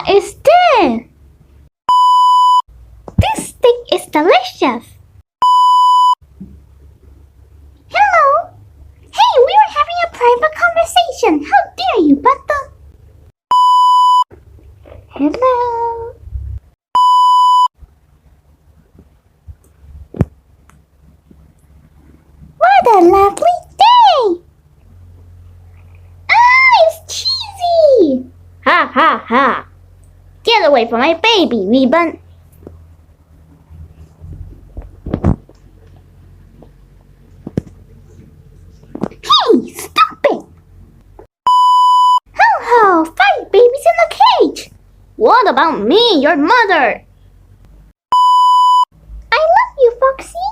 is this? This steak is delicious. Hello? Hey, we were having a private conversation. How dare you, Butter? Hello? What a lovely day! Ah, it's cheesy! Ha ha ha! Get away from my baby, Ribbon! Hey, stop it! Ho ho! 5 babies in a cage! What about me, your mother? I love you, Foxy!